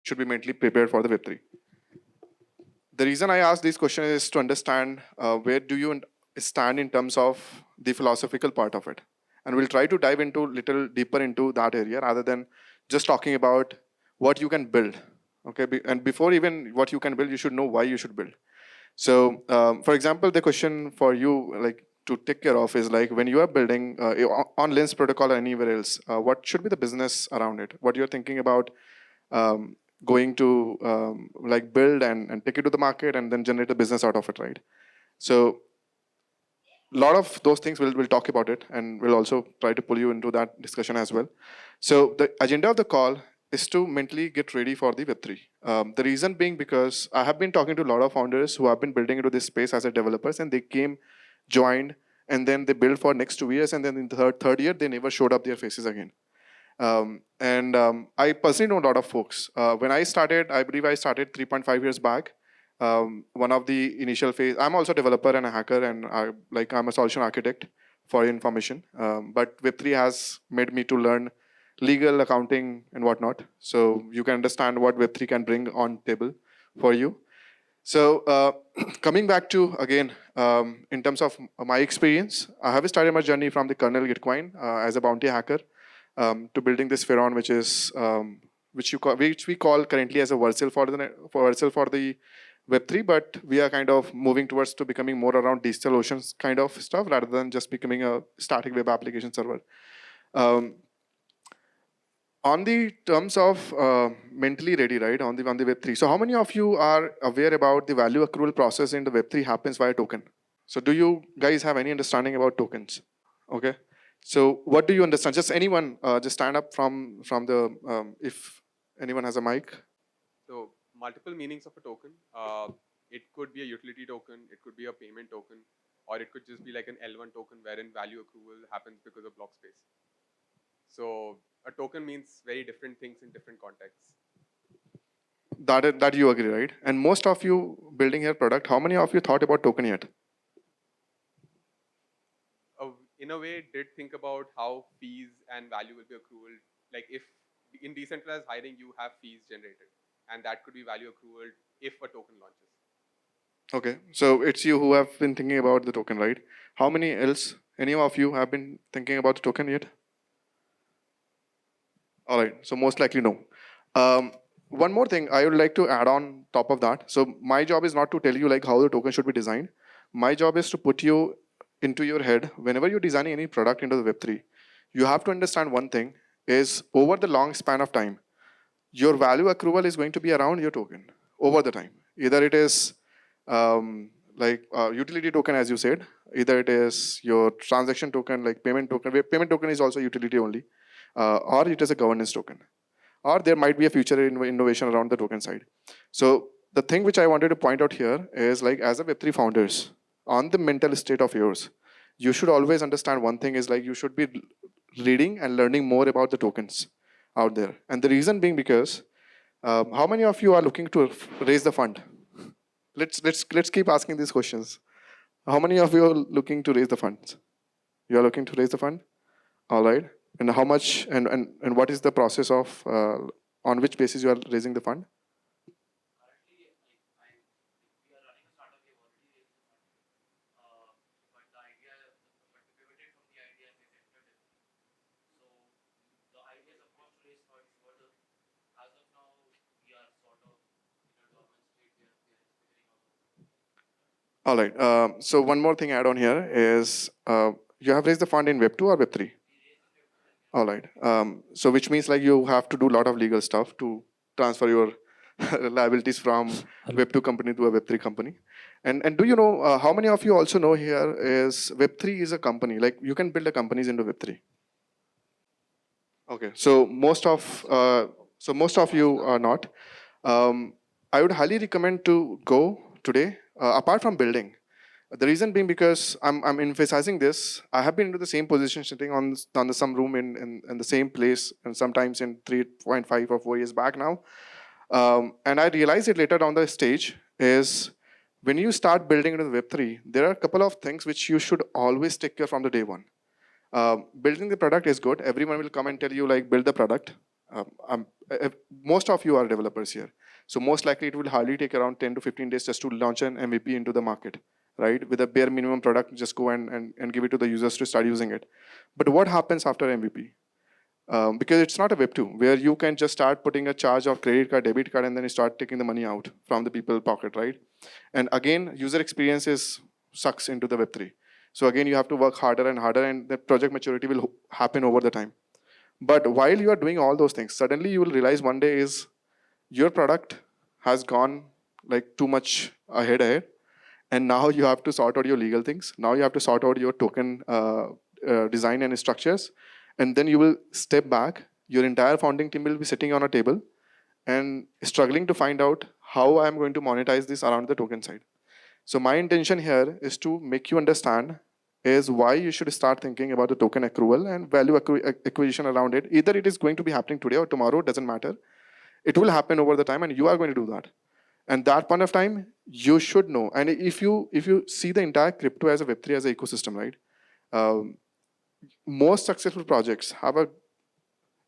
should be mentally prepared for the Web3. The reason I ask this question is to understand where do you stand in terms of the philosophical part of it. And we'll try to dive into little deeper into that area rather than just talking about what you can build. Okay, and before even what you can build, you should know why you should build. So, for example, the question for you, like to take care of, is like when you are building on Lens protocol or anywhere else, what should be the business around it? What you're thinking about going to like build and take it to the market and then generate a business out of it, right? So, a lot of those things we'll talk about it, and we'll also try to pull you into that discussion as well. So, the agenda of the call is to mentally get ready for the Web3. The reason being because I have been talking to a lot of founders who have been building into this space as a developers, and they came, joined, and then they built for next 2 years, and then in the third year, they never showed up their faces again. I personally know a lot of folks. When I started, I believe I started 3.5 years back. One of the initial phase, I'm also a developer and a hacker, and I'm a solution architect for information. But Web3 has made me to learn legal, accounting, and whatnot. So you can understand what Web3 can bring on table for you. So coming back to, again, in terms of my experience, I have started my journey from the kernel Gitcoin as a bounty hacker to building this Spheron, which we call currently as a Vercel for the Web3, but we are kind of moving towards to becoming more around DigitalOcean's kind of stuff rather than just becoming a static web application server. On the terms of mentally ready, right, on the Web3. So how many of you are aware about the value accrual process in the Web3 happens via token? So do you guys have any understanding about tokens? Okay. So what do you understand? Just anyone, just stand up from the, if anyone has a mic. So multiple meanings of a token. It could be a utility token, it could be a payment token, or it could just be like an L1 token wherein value accrual happens because of block space. So a token means very different things in different contexts. That you agree, right? And most of you building your product, how many of you thought about token yet? In a way, did think about how fees and value will be accrual. Like if in decentralized hiring, you have fees generated, and that could be value accrual if a token launches. Okay, so it's you who have been thinking about the token, right? How many else, any of you have been thinking about the token yet? All right, so most likely no. One more thing I would like to add on top of that. So my job is not to tell you like how the token should be designed. My job is to put you into your head, whenever you're designing any product into the Web3, you have to understand one thing is over the long span of time, your value accrual is going to be around your token over the time. Either it is utility token, as you said, either it is your transaction token, like payment token. Payment token is also utility only, or it is a governance token, or there might be a future innovation around the token side. So the thing which I wanted to point out here is like as a Web3 founders, on the mental state of yours, you should always understand one thing is like you should be reading and learning more about the tokens out there. And the reason being because how many of you are looking to raise the fund? Let's keep asking these questions. How many of you are looking to raise the funds? You are looking to raise the fund? All right. And how much and what is the process of on which basis you are raising the fund? All right. So one more thing add on here is you have raised the fund in Web2 or Web3? All right. So which means like you have to do a lot of legal stuff to transfer your liabilities from Web2 company to a Web3 company. And do you know how many of you also know here is Web3 is a company, like you can build a companies into Web3. Okay. So most of you are not. I would highly recommend to go today, apart from building. The reason being because I'm emphasizing this. I have been into the same position, sitting on some room in the same place, and sometimes in 3.5 or 4 years back now. And I realized it later down the stage is when you start building into the Web3, there are a couple of things which you should always take care from the day one. Building the product is good. Everyone will come and tell you like build the product, Most of you are developers here. So most likely it will hardly take around 10 to 15 days just to launch an MVP into the market, right? With a bare minimum product, just go and give it to the users to start using it. But what happens after MVP? Because it's not a Web 2 where you can just start putting a charge of credit card, debit card, and then you start taking the money out from the people's pocket, right? And again, user experiences sucks into the Web 3. So again, you have to work harder and harder, and the project maturity will happen over the time. But while you are doing all those things, suddenly you will realize one day is your product has gone like too much ahead, and now you have to sort out your legal things. Now you have to sort out your token design and structures, and then you will step back. Your entire founding team will be sitting on a table and struggling to find out how I'm going to monetize this around the token side. So my intention here is to make you understand is why you should start thinking about the token accrual and value acquisition around it. Either it is going to be happening today or tomorrow, doesn't matter. It will happen over the time, and you are going to do that. And that point of time, you should know. And if you see the entire crypto as a Web3 as an ecosystem, right? Um, Most successful projects have a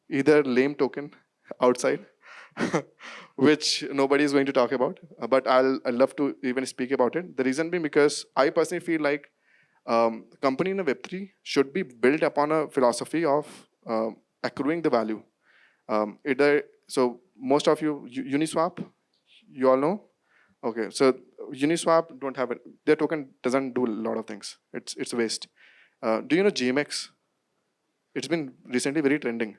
either lame token outside, which nobody is going to talk about. But I'll love to even speak about it. The reason being because I personally feel like company in a Web3 should be built upon a philosophy of accruing the value. So most of you, Uniswap, you all know? Okay, so Uniswap don't have it. Their token doesn't do a lot of things. It's a waste. Do you know GMX? It's been recently very trending.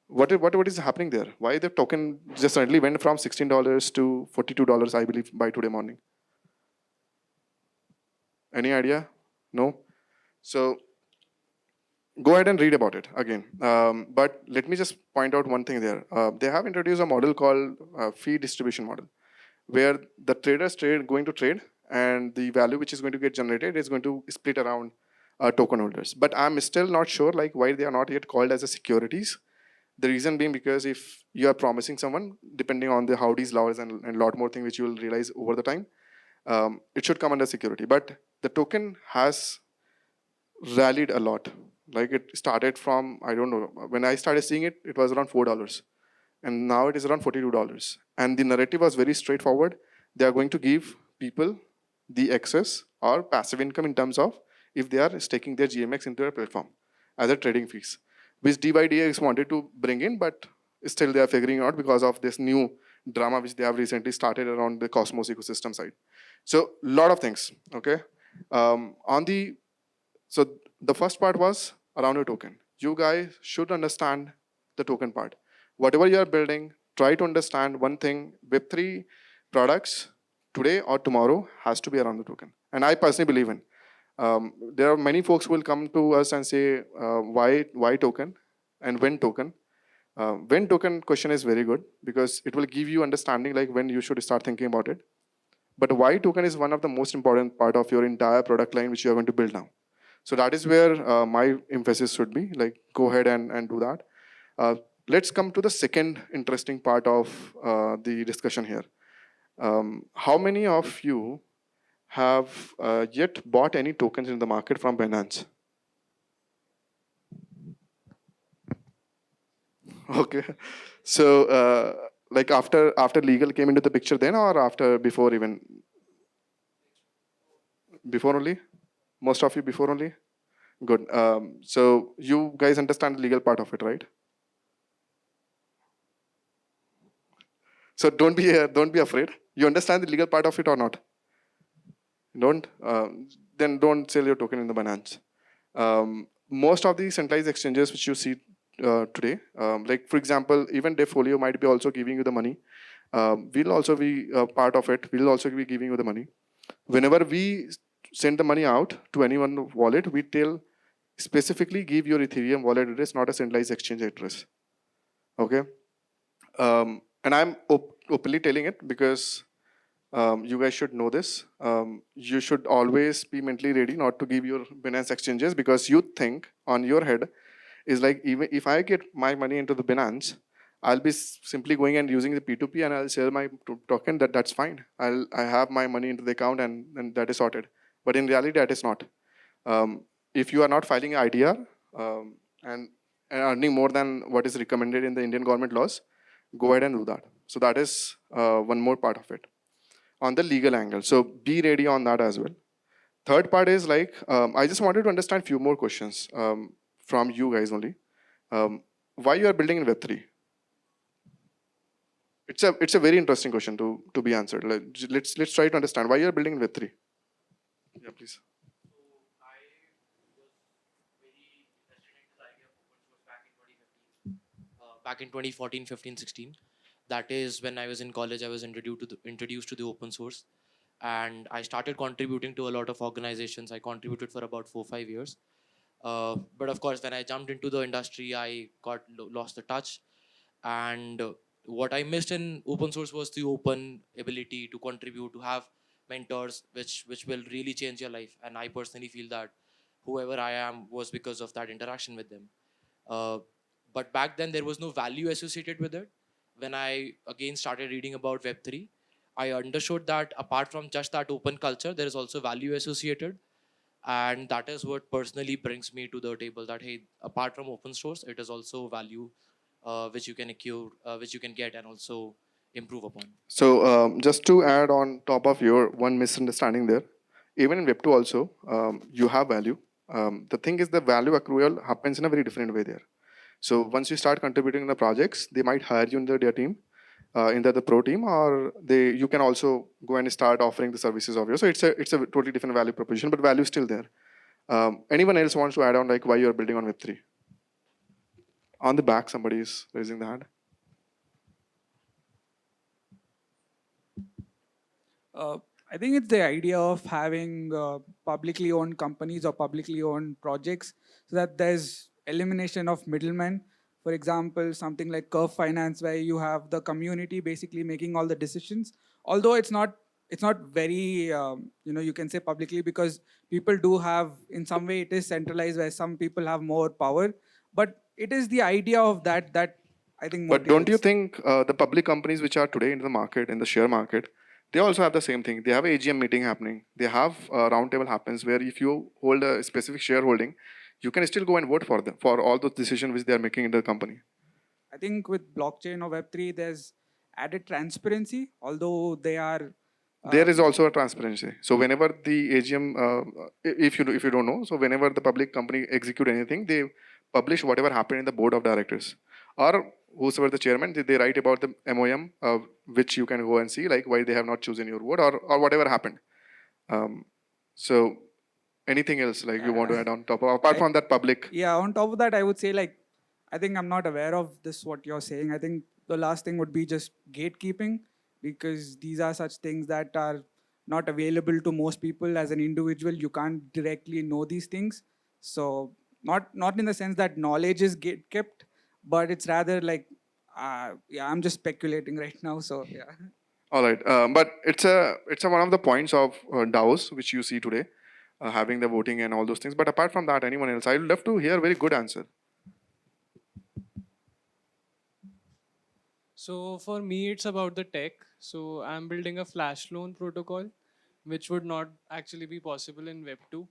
What is happening there? Why the token just suddenly went from $16 to $42, I believe, by today morning? Any idea? No? So go ahead and read about it again. But let me just point out one thing there. They have introduced a model called fee distribution model, where the traders going to trade, and the value which is going to get generated is going to split around token holders. But I'm still not sure like why they are not yet called as a securities. The reason being because if you are promising someone, depending on the Howdy's laws and a lot more things which you will realize over the time, it should come under security. But the token has rallied a lot. Like it started from, I don't know, when I started seeing it, it was around $4. And now it is around $42. And the narrative was very straightforward. They are going to give people the access or passive income in terms of if they are staking their GMX into a platform as a trading fees, which DYDX wanted to bring in, but still they are figuring out because of this new drama which they have recently started around the Cosmos ecosystem side. So a lot of things, okay? So the first part was around your token. You guys should understand the token part. Whatever you are building, try to understand one thing. Web3 products today or tomorrow has to be around the token. And I personally believe in. There are many folks who will come to us and say, why token and when token? When token question is very good because it will give you understanding like when you should start thinking about it. But why token is one of the most important part of your entire product line which you are going to build now. So that is where my emphasis should be. Like, go ahead and do that. Let's come to the second interesting part of the discussion here. How many of you have yet bought any tokens in the market from Binance? Okay. So, like after legal came into the picture, then or after before even before only? Most of you before only. Good. So you guys understand the legal part of it, right? So don't be afraid. You understand the legal part of it or not? Don't. Then don't sell your token in the Binance. Most of the centralized exchanges which you see today, like for example, even Devfolio might be also giving you the money. We'll also be part of it. We'll also be giving you the money. Whenever we send the money out to anyone wallet, we tell specifically give your Ethereum wallet address, not a centralized exchange address. Okay. And I'm openly telling it because you guys should know this. You should always be mentally ready not to give your Binance exchanges because you think on your head is like even if I get my money into the Binance, I'll be simply going and using the P2P and I'll sell my token. That's fine. I have my money into the account and that is sorted. But in reality, that is not. If you are not filing an IDR and and earning more than what is recommended in the Indian government laws, go ahead and do that. So that is one more part of it on the legal angle. So be ready on that as well. Third part is like I just wanted to understand few more questions from you guys only. Why you are building in Web3? It's a very interesting question to be answered. Let's try to understand why you are building in Web3. Yeah, please. Back in 2014, 15, 16. That is when I was in college. I was introduced to the open source, and I started contributing to a lot of organizations. I contributed for about 4 5 years. But of course, when I jumped into the industry, I got lost the touch. And what I missed in open source was the open ability to contribute, to have mentors, which will really change your life. And I personally feel that whoever I am was because of that interaction with them. Uh, but back then there was no value associated with it. When I again started reading about Web3, I understood that apart from just that open culture, there is also value associated. And that is what personally brings me to the table, that hey, apart from open source, it is also value which you can accrue, which you can get and also improve upon. So just to add on top of your one misunderstanding there, even in Web2 also, you have value. The thing is the value accrual happens in a very different way there. So once you start contributing in the projects, they might hire you in their team, in the pro team, or you can also go and start offering the services of yours. So it's a totally different value proposition, but value is still there. Anyone else wants to add on like why you are building on Web3? On the back, somebody is raising the hand. Uh, I think it's the idea of having publicly owned companies or publicly owned projects so that there's elimination of middlemen. For example, something like Curve Finance, where you have the community basically making all the decisions. Although it's not very you can say publicly, because people do have, in some way it is centralized where some people have more power. But it is the idea of that I think But don't you motivates. think the public companies which are today in the market, in the share market, they also have the same thing. They have a AGM meeting happening. They have a roundtable happens where if you hold a specific shareholding, you can still go and vote for them for all those decisions which they are making in the company. I think with blockchain or Web3, there's added transparency, although they are. There is also a transparency. So whenever the AGM, if you don't know, so whenever the public company execute anything, they publish whatever happened in the board of directors, or whosoever the chairman, they write about the MOM, which you can go and see, like why they have not chosen your vote or whatever happened. So anything else like you want to add on top of, apart I, from that public? yeah, on top of that, I would say, like, I think I'm not aware of this, what you're saying. I think the last thing would be just gatekeeping, because these are such things that are not available to most people. As an individual, you can't directly know these things. So, not in the sense that knowledge is gate kept, but it's rather like, yeah, I'm just speculating right now. So, yeah. All right, but it's a one of the points of DAOs which you see today, having the voting and all those things. But apart from that, anyone else? I'd love to hear a very good answer. So for me, it's about the tech. So I'm building a flash loan protocol, which would not actually be possible in Web 2.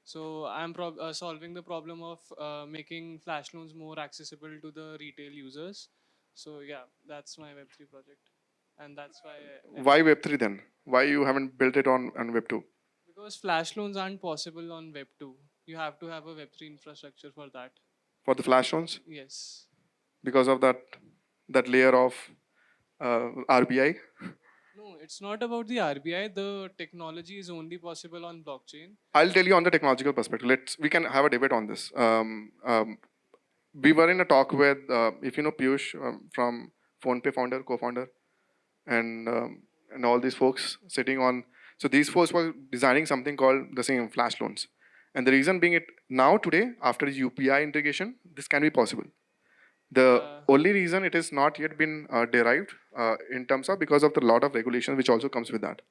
So I'm solving the problem of making flash loans more accessible to the retail users. So yeah, that's my Web 3 project, and that's why Why Web3 then? Why you haven't built it on Web2? because flash loans aren't possible on Web 2. You have to have a Web 3 infrastructure for that. For the flash loans? Yes. Because of that layer of RBI? No, it's not about the RBI. The technology is only possible on blockchain. I'll tell you on the technological perspective. We can have a debate on this. We were in a talk with, if you know Piyush from PhonePe founder, co-founder, and all these folks sitting on. So these folks were designing something called the same flash loans, and the reason being it now today after UPI integration, this can be possible. The Uh, only reason it is not yet been derived in terms of because of the lot of regulation which also comes with that.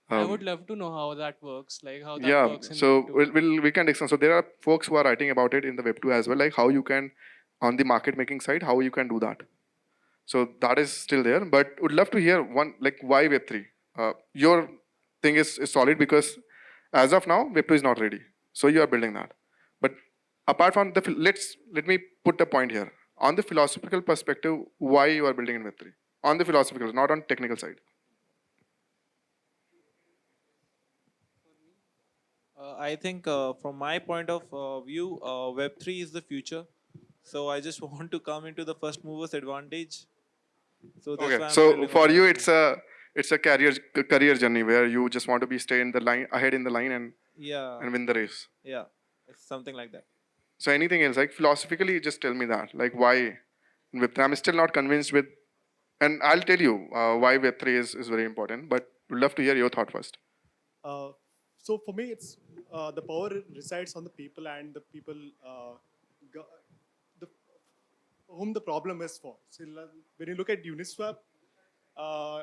I would love to know how that works, like how that Yeah, works in Web so 2. we can extend. So there are folks who are writing about it in the Web2 as well, like how you can, on the market making side, how you can do that. So that is still there, but would love to hear one, like why Web3? Your thing is solid because as of now, Web2 is not ready. So you are building that. But Apart from the, let me put a point here. On the philosophical perspective, why you are building in Web3? On the philosophical, not on technical side. I think from my point of view, Web3 is the future. So I just want to come into the first movers advantage. So that's Okay, why I'm so building on for you, Web3. it's a career journey where you just want to be stay in the line ahead in the line Yeah, and win the race. yeah, it's something like that. So anything else, like philosophically, just tell me that, like why Web3? I'm still not convinced with, and I'll tell you why Web3 is very important. But would love to hear your thought first. Uh, so for me, it's the power resides on the people and the people go- the, whom the problem is for. So when you look at Uniswap, uh,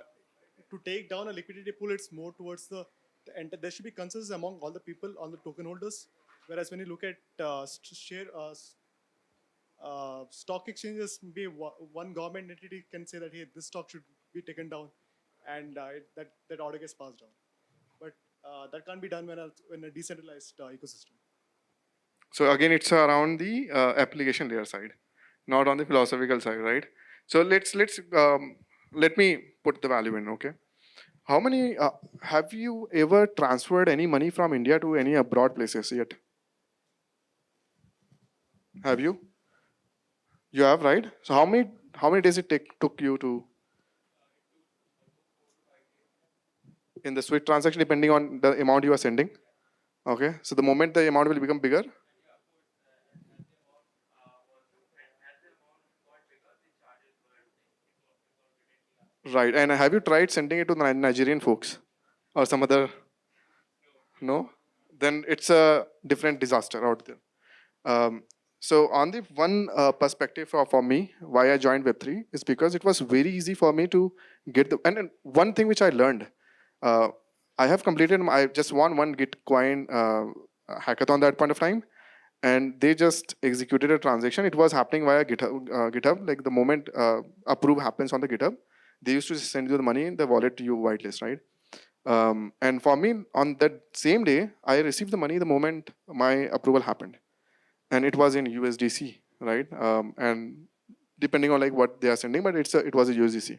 to take down a liquidity pool, it's more towards and there should be consensus among all the people on the token holders. Whereas when you look at stock exchanges, maybe one government entity can say that hey, this stock should be taken down, and that order gets passed down. But that can't be done when a decentralized ecosystem. So again, it's around the application layer side, not on the philosophical side, right? So let me put the value in. Okay, how many have you ever transferred any money from India to any abroad places yet? Have you? You have, right? So how many days it took you to in the Swift transaction, depending on the amount you are sending? Okay, so the moment the amount will become bigger, right? And have you tried sending it to the Nigerian folks or some other? No, then it's a different disaster out there. So on the one perspective for me, why I joined Web3 is because it was very easy for me to get the, and one thing which I learned, uh, I have completed, I just won one Gitcoin hackathon at that point of time, and they just executed a transaction. It was happening via GitHub. Like the moment approve happens on the GitHub, they used to send you the money in the wallet to you whitelist, right? And for me, on that same day, I received the money the moment my approval happened, and it was in USDC, right? And depending on like what they are sending, but it was a USDC.